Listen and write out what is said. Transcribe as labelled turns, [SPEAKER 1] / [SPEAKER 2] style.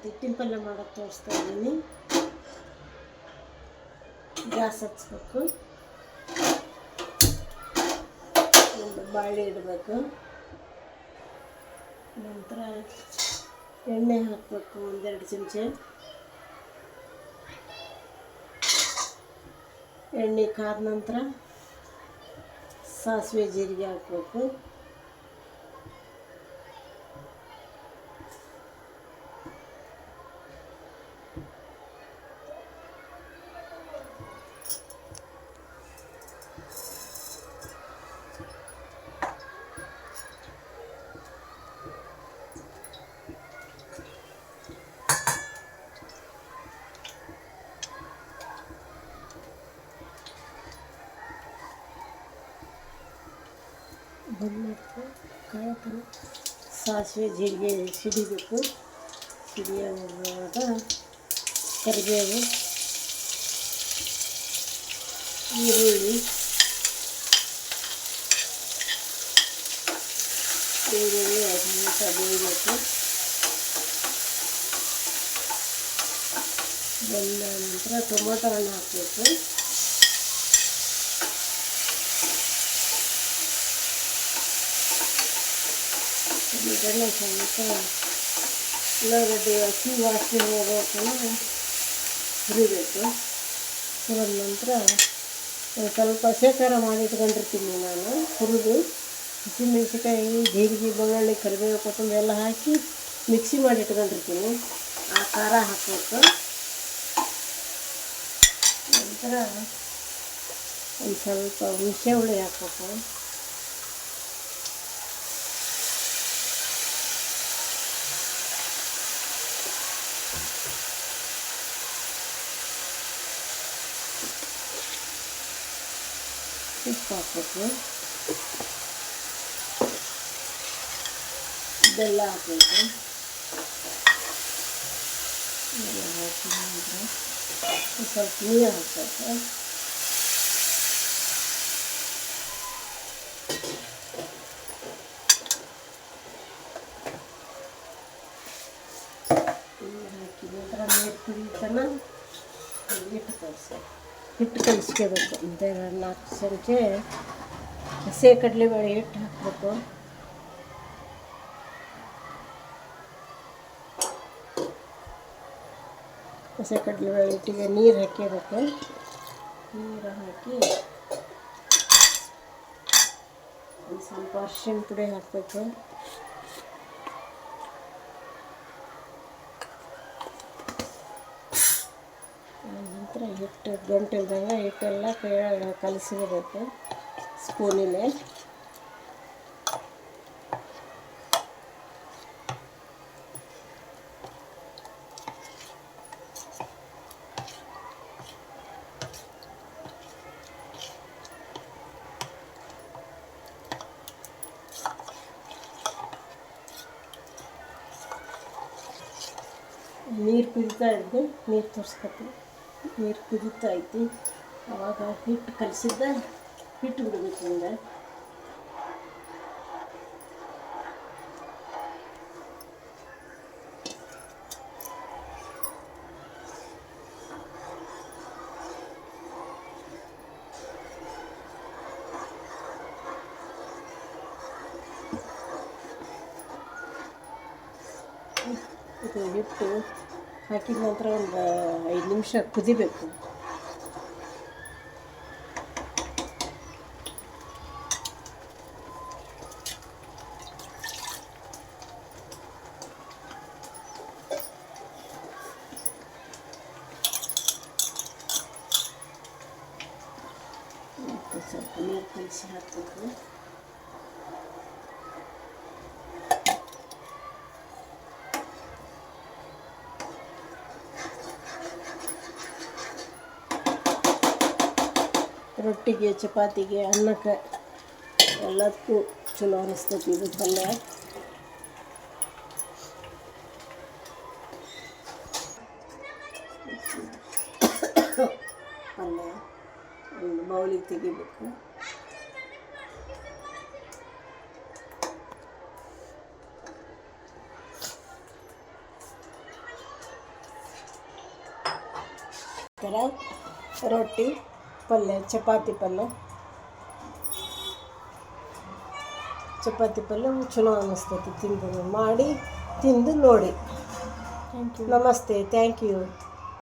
[SPEAKER 1] ಹಿಟ್ಟಿನ ಪಲ್ಯ ಮಾಡೋಕ್ಕೆ ತೋರಿಸ್ತಾ ಇದ್ದೀನಿ. ಗ್ಯಾಸ್ ಹಚ್ಬೇಕು, ಒಂದು ಬಾಳೆ ಇಡಬೇಕು, ನಂತರ ಎಣ್ಣೆ ಹಾಕಬೇಕು 1-2 ಚಮಚ. ಎಣ್ಣೆ ಕಾದ ನಂತರ ಸಾಸಿವೆ ಜೀರಿಗೆ ಹಾಕಬೇಕು. ಬಂದು ಮಾಡ್ಕೊ ಕಾಯಕಲು ಸಾಸಿವೆ ಜೀರಿಗೆ ಸಿಡಿಬೇಕು. ಸಿಡಿಯುವಾಗ ಕರಿಬೇವು, ಈರುಳ್ಳಿ ಅಂತ ಬೇಯಬೇಕು. ಬೆಂದ ನಂತರ ಟೊಮೊಟೊ ಹಣ್ಣು ಹಾಕಬೇಕು. ಇದನ್ನು ಸ್ವಲ್ಪ ಉಳ್ಳಾಗಡ್ಡಿ ಹಸಿ ವಾಸನೆ ಹೋಗೋಕ್ಕೂ ಹುರಿಬೇಕು. ಹುರಿದ ನಂತರ ಸ್ವಲ್ಪ ಶೇಖರ ಮಾಡಿಟ್ಕೊಂಡಿರ್ತೀನಿ ನಾನು. ಹುರಿದು ಹಸಿಮೆಣಸಿಕಾಯಿ, ಜೀರಿಗೆ, ಬೆಳ್ಳುಳ್ಳಿ, ಕರಿಬೇವು, ಕೊತ್ತಂಬರಿ ಎಲ್ಲ ಹಾಕಿ ಮಿಕ್ಸಿ ಮಾಡಿ ಇಟ್ಕೊಂಡಿರ್ತೀನಿ. ಆ ಖಾರ ಹಾಕಬೇಕು. ನಂತರ ಒಂದು ಸ್ವಲ್ಪ ಹುಣಸೆ ಹುಳಿ ಹಾಕಬೇಕು. ಉಪ್ಪು ಹಾಕಬೇಕು. ಬೆಲ್ಲ ಹಾಕಬೇಕು. ಬೆಲ್ಲ ಹಾಕಿ ನಂತರ ಸ್ವಲ್ಪ ನೀರು ಹಾಕಬೇಕು. ನೀರು ಹಾಕಿ ನಂತರ ನೀರು ಕುದಿತನ ಹಿಟ್ಟು ಕಲಿಸ್ಕೋಬೇಕು. ಮತ್ತು 4 ಚಮಚ ಹಸಿ ಕಡಲೆಬೇಳೆ ಹಿಟ್ಟು ಹಾಕಬೇಕು. ಹಸಿ ಕಡಲೆಬೇಳೆ ಹಿಟ್ಟಿಗೆ ನೀರು ಹಾಕಬೇಕು. ನೀರು ಹಾಕಿ ಒಂದು ಸ್ವಲ್ಪ ಅರಿಶಿಣ ಪುಡಿ ಹಾಕಬೇಕು. ನಂತರ ಹಿಟ್ಟು ಗಂಟಿಲ್ದಂಗೆ ಹಿಟ್ಟೆಲ್ಲ ಕಲಸಿಡಬೇಕು ಸ್ಪೂನಿಗೆ. ನೀರು ಕುದೀತಾ ಇದ್ದು ನೀರು ತೋರಿಸ್ಕೊತೀನಿ. ನೀರು ಕುದೀತಾ ಐತಿ. ಆವಾಗ ಹಿಟ್ಟು ಕಲಸಿದ್ದ ಹಿಟ್ಟು ಬಿಡಬೇಕು. ಹಿಂಗೆ ಇದು ಹಿಟ್ಟು ಹಾಕಿದ ನಂತರ ಒಂದು 5 ನಿಮಿಷ ಕುದಿಬೇಕು. ಮತ್ತು ಸ್ವಲ್ಪ ನೀರು ಕಲಸಿ ಹಾಕಬೇಕು. ರೊಟ್ಟಿಗೆ, ಚಪಾತಿಗೆ, ಅನ್ನಕ್ಕೆ ಎಲ್ಲದಕ್ಕೂ ಚಲೋ ಅನಿಸ್ತೈತಿ ಇದು ಪಲ್ಯ. ಪಲ್ಯ ಒಂದು ಬೌಲಿಗೆ ತೆಗಿಬೇಕು. ಮಾಡ್ಬೇಕಾರೆ ರೊಟ್ಟಿ ಪಲ್ಯ ಚಪಾತಿ ಪಲ್ಯ ಚಲೋ ಅನ್ನಿಸ್ತೈತಿ. ತಿಂದು ಮಾಡಿ ತಿಂದು ನೋಡಿ.
[SPEAKER 2] Thank you.
[SPEAKER 1] ನಮಸ್ತೆ, ಥ್ಯಾಂಕ್ ಯು.